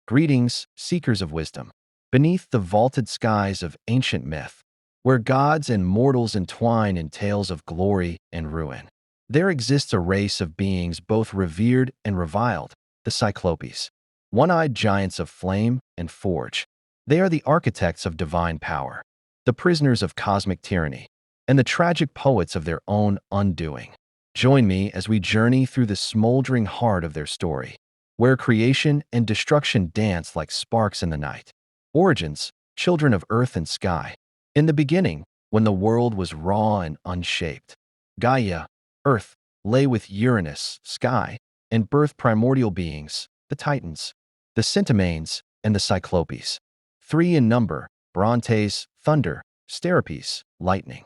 Greetings, seekers of wisdom. Beneath the vaulted skies of ancient myth, where gods and mortals entwine in tales of glory and ruin, there exists a race of beings both revered and reviled, the Cyclopes. One-eyed giants of flame and forge. They are the architects of divine power, the prisoners of cosmic tyranny, and the tragic poets of their own undoing. Join me as we journey through the smoldering heart of their story, where creation and destruction dance like sparks in the night. Origins, children of earth and sky. In the beginning, when the world was raw and unshaped, Gaia, earth, lay with Uranus, sky, and birthed primordial beings, the Titans, the Centimines, and the Cyclopes. Three in number: Brontes, thunder; Steripes, lightning;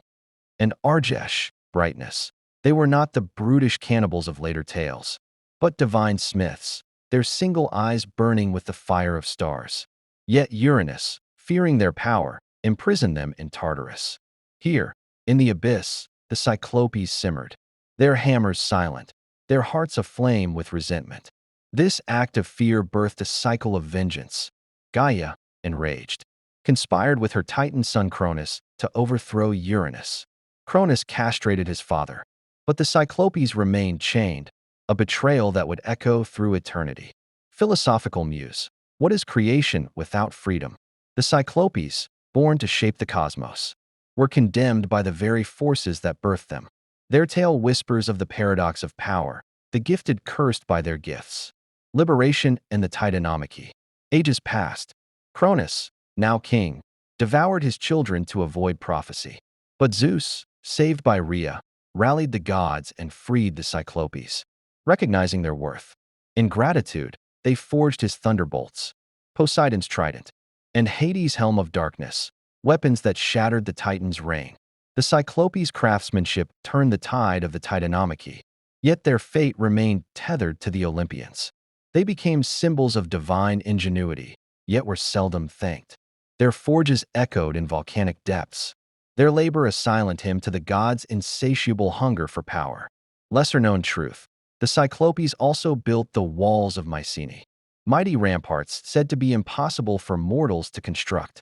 and Argesh, brightness. They were not the brutish cannibals of later tales, but divine smiths, their single eyes burning with the fire of stars. Yet Uranus, fearing their power, imprisoned them in Tartarus. Here, in the abyss, the Cyclopes simmered, their hammers silent, their hearts aflame with resentment. This act of fear birthed a cycle of vengeance. Gaia, enraged, conspired with her Titan son Cronus to overthrow Uranus. Cronus castrated his father, but the Cyclopes remained chained, a betrayal that would echo through eternity. Philosophical muse. What is creation without freedom? The Cyclopes, born to shape the cosmos, were condemned by the very forces that birthed them. Their tale whispers of the paradox of power, the gifted cursed by their gifts. Liberation and the Titanomachy. Ages passed. Cronus, now king, devoured his children to avoid prophecy. But Zeus, saved by Rhea, rallied the gods and freed the Cyclopes, recognizing their worth. In gratitude, they forged his thunderbolts, Poseidon's trident, and Hades' helm of darkness, weapons that shattered the Titan's reign. The Cyclopes' craftsmanship turned the tide of the Titanomachy, yet their fate remained tethered to the Olympians. They became symbols of divine ingenuity, yet were seldom thanked. Their forges echoed in volcanic depths, their labor a silent hymn to the gods' insatiable hunger for power. Lesser-known truth. The Cyclopes also built the walls of Mycenae, mighty ramparts said to be impossible for mortals to construct.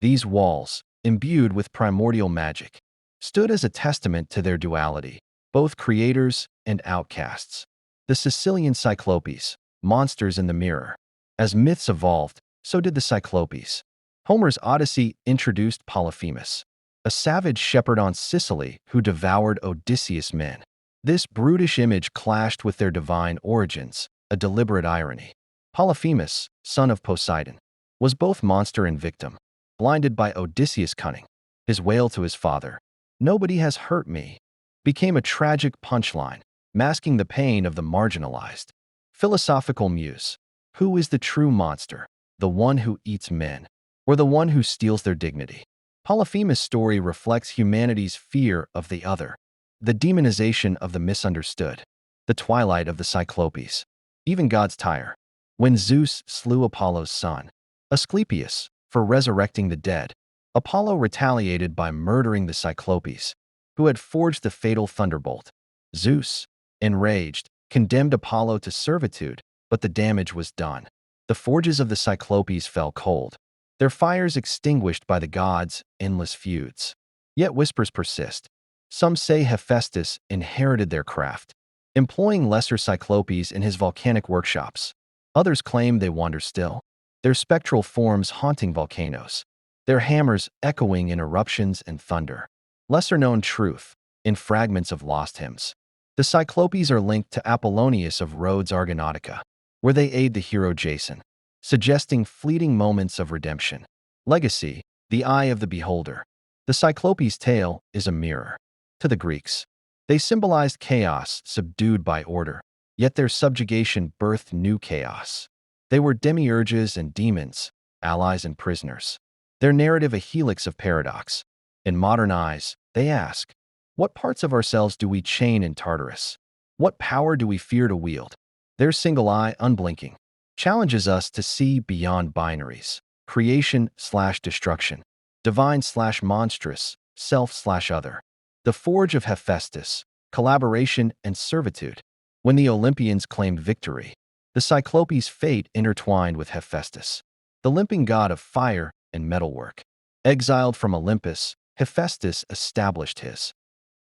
These walls, imbued with primordial magic, stood as a testament to their duality, both creators and outcasts. The Sicilian Cyclopes, monsters in the mirror. As myths evolved, so did the Cyclopes. Homer's Odyssey introduced Polyphemus, a savage shepherd on Sicily who devoured Odysseus' men. This brutish image clashed with their divine origins, a deliberate irony. Polyphemus, son of Poseidon, was both monster and victim, blinded by Odysseus' cunning. His wail to his father, "Nobody has hurt me," became a tragic punchline, masking the pain of the marginalized. Philosophical muse. Who is the true monster? The one who eats men, or the one who steals their dignity? Polyphemus' story reflects humanity's fear of the other, the demonization of the misunderstood, the twilight of the Cyclopes. Even gods tire. When Zeus slew Apollo's son, Asclepius, for resurrecting the dead, Apollo retaliated by murdering the Cyclopes, who had forged the fatal thunderbolt. Zeus, enraged, condemned Apollo to servitude, but the damage was done. The forges of the Cyclopes fell cold, their fires extinguished by the gods' endless feuds. Yet whispers persist. Some say Hephaestus inherited their craft, employing lesser Cyclopes in his volcanic workshops. Others claim they wander still, their spectral forms haunting volcanoes, their hammers echoing in eruptions and thunder. Lesser-known truth. In fragments of lost hymns, the Cyclopes are linked to Apollonius of Rhodes Argonautica, where they aid the hero Jason, suggesting fleeting moments of redemption. Legacy. The eye of the beholder. The Cyclopes' tale is a mirror. To the Greeks, they symbolized chaos subdued by order, yet their subjugation birthed new chaos. They were demiurges and demons, allies and prisoners, their narrative a helix of paradox. In modern eyes, they ask, what parts of ourselves do we chain in Tartarus? What power do we fear to wield? Their single eye, unblinking, challenges us to see beyond binaries, creation/destruction, divine/monstrous, self/other. The forge of Hephaestus, collaboration and servitude. When the Olympians claimed victory, The Cyclopes' fate intertwined with Hephaestus, the limping god of fire and metalwork. Exiled from Olympus, Hephaestus established his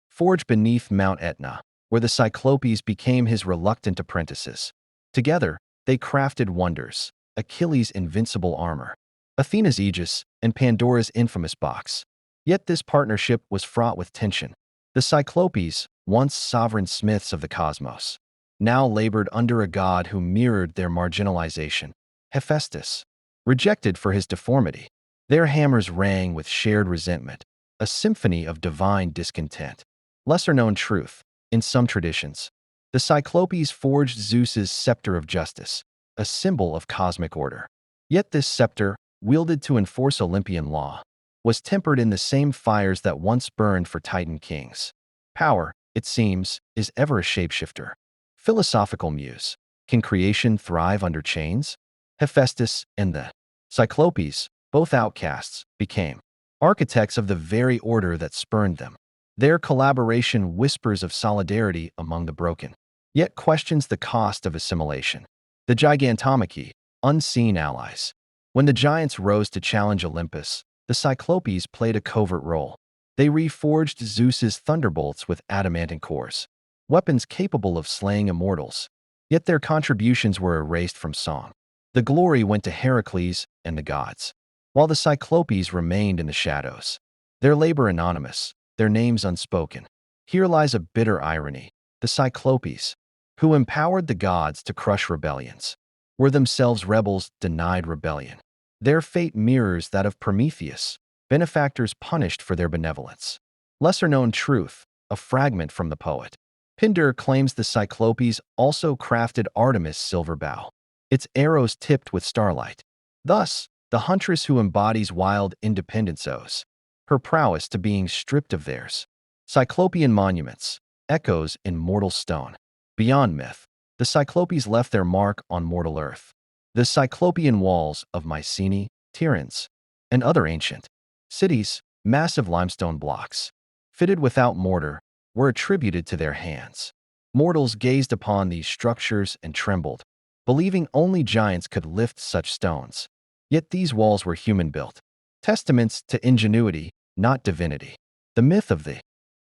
forge beneath Mount Etna, where the Cyclopes became his reluctant apprentices. Together, they crafted wonders: Achilles' invincible armor, Athena's aegis, and Pandora's infamous box. Yet this partnership was fraught with tension. The Cyclopes, once sovereign smiths of the cosmos, now labored under a god who mirrored their marginalization. Hephaestus, rejected for his deformity. Their hammers rang with shared resentment, a symphony of divine discontent. Lesser-known truth: in some traditions, the Cyclopes forged Zeus's scepter of justice, a symbol of cosmic order. Yet this scepter, wielded to enforce Olympian law, was tempered in the same fires that once burned for Titan kings. Power, it seems, is ever a shapeshifter. Philosophical muse: can creation thrive under chains? Hephaestus and the Cyclopes, both outcasts, became architects of the very order that spurned them. Their collaboration whispers of solidarity among the broken, yet questions the cost of assimilation. The Gigantomachy, unseen allies. When the giants rose to challenge Olympus, the Cyclopes played a covert role. They reforged Zeus's thunderbolts with adamantine cores, weapons capable of slaying immortals. Yet their contributions were erased from song. The glory went to Heracles and the gods, while the Cyclopes remained in the shadows. Their labor anonymous, their names unspoken. Here lies a bitter irony. The Cyclopes, who empowered the gods to crush rebellions, were themselves rebels denied rebellion. Their fate mirrors that of Prometheus, benefactors punished for their benevolence. Lesser-known truth, a fragment from the poet. Pindar claims the Cyclopes also crafted Artemis' silver bow, its arrows tipped with starlight. Thus, the huntress who embodies wild independence owes her prowess to being stripped of theirs. Cyclopean monuments, echoes in mortal stone. Beyond myth, the Cyclopes left their mark on mortal earth. The Cyclopean walls of Mycenae, Tiryns, and other ancient cities, massive limestone blocks, fitted without mortar, were attributed to their hands. Mortals gazed upon these structures and trembled, believing only giants could lift such stones. Yet these walls were human-built, testaments to ingenuity, not divinity. The myth of the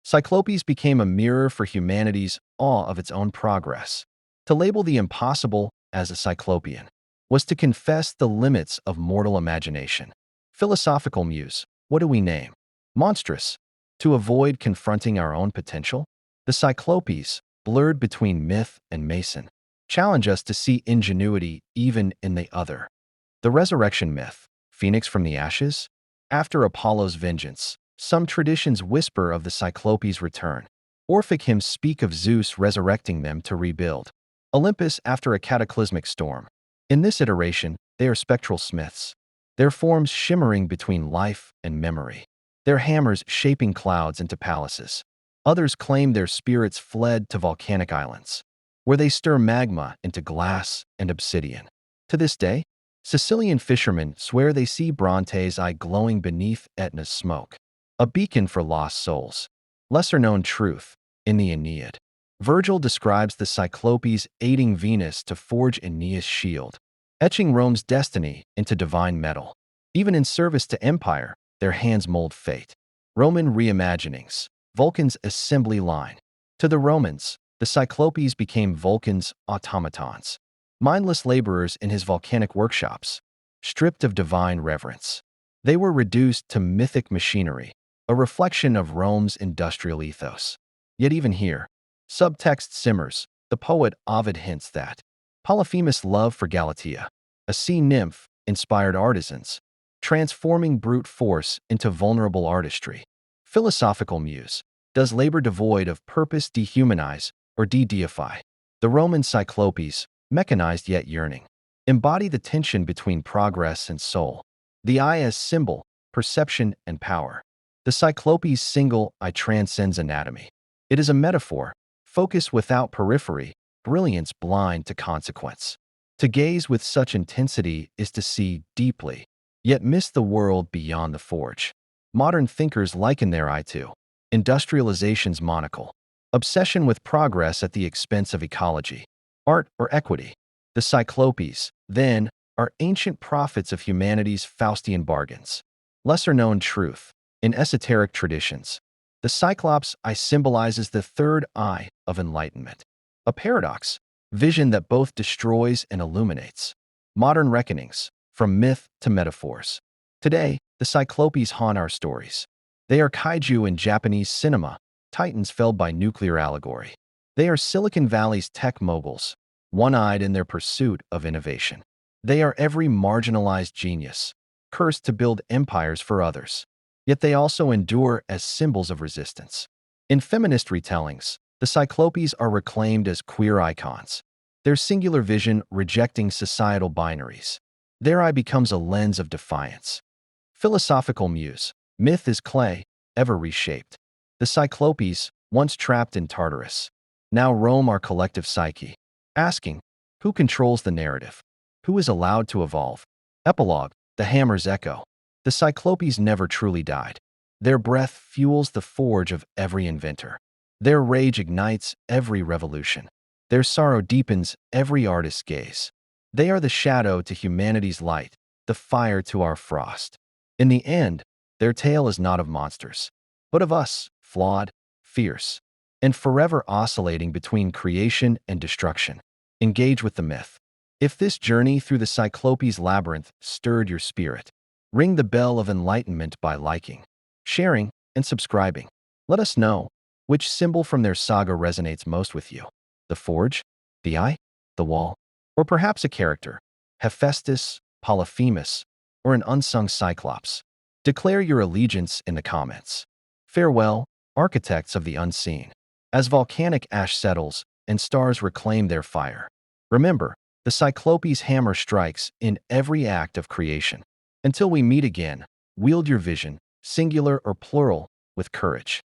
Cyclopes became a mirror for humanity's awe of its own progress. To label the impossible as a Cyclopean was to confess the limits of mortal imagination. Philosophical muse: what do we name? Monstrous. To avoid confronting our own potential? The Cyclopes, blurred between myth and mason, challenge us to see ingenuity even in the other. The resurrection myth: phoenix from the ashes? After Apollo's vengeance, some traditions whisper of the Cyclopes' return. Orphic hymns speak of Zeus resurrecting them to rebuild Olympus after a cataclysmic storm. In this iteration, they are spectral smiths, their forms shimmering between life and memory, their hammers shaping clouds into palaces. Others claim their spirits fled to volcanic islands, where they stir magma into glass and obsidian. To this day, Sicilian fishermen swear they see Bronte's eye glowing beneath Etna's smoke, a beacon for lost souls. Lesser-known truth: in the Aeneid, Virgil describes the Cyclopes aiding Venus to forge Aeneas' shield, etching Rome's destiny into divine metal. Even in service to empire, their hands mold fate. Roman reimaginings: Vulcan's assembly line. To the Romans, the Cyclopes became Vulcan's automatons, mindless laborers in his volcanic workshops, stripped of divine reverence. They were reduced to mythic machinery, a reflection of Rome's industrial ethos. Yet even here, subtext simmers. The poet Ovid hints that Polyphemus' love for Galatea, a sea nymph, inspired artisans, transforming brute force into vulnerable artistry. Philosophical muse: does labor devoid of purpose dehumanize or de-deify? The Roman Cyclopes, mechanized yet yearning, embody the tension between progress and soul. The eye as symbol, perception, and power. The Cyclopes' single eye transcends anatomy. It is a metaphor: focus without periphery, brilliance blind to consequence. To gaze with such intensity is to see deeply, yet miss the world beyond the forge. Modern thinkers liken their eye to industrialization's monocle, obsession with progress at the expense of ecology, art, or equity. The Cyclopes, then, are ancient prophets of humanity's Faustian bargains. Lesser-known truth. In esoteric traditions, the Cyclops eye symbolizes the third eye of enlightenment. A paradox, vision that both destroys and illuminates. Modern reckonings, from myth to metaphors. Today, the Cyclopes haunt our stories. They are kaiju in Japanese cinema, titans felled by nuclear allegory. They are Silicon Valley's tech moguls, one-eyed in their pursuit of innovation. They are every marginalized genius, cursed to build empires for others. Yet they also endure as symbols of resistance. In feminist retellings, the Cyclopes are reclaimed as queer icons, their singular vision rejecting societal binaries. Their eye becomes a lens of defiance. Philosophical muse. Myth is clay, ever reshaped. The Cyclopes, once trapped in Tartarus, now roam our collective psyche, asking, who controls the narrative? Who is allowed to evolve? Epilogue. The hammer's echo. The Cyclopes never truly died. Their breath fuels the forge of every inventor. Their rage ignites every revolution. Their sorrow deepens every artist's gaze. They are the shadow to humanity's light, the fire to our frost. In the end, their tale is not of monsters, but of us, flawed, fierce, and forever oscillating between creation and destruction. Engage with the myth. If this journey through the Cyclopes labyrinth stirred your spirit, ring the bell of enlightenment by liking, sharing, and subscribing. Let us know which symbol from their saga resonates most with you. The forge, the eye, the wall, or perhaps a character, Hephaestus, Polyphemus, or an unsung Cyclops. Declare your allegiance in the comments. Farewell, architects of the unseen. As volcanic ash settles and stars reclaim their fire, remember, the Cyclopes' hammer strikes in every act of creation. Until we meet again, wield your vision, singular or plural, with courage.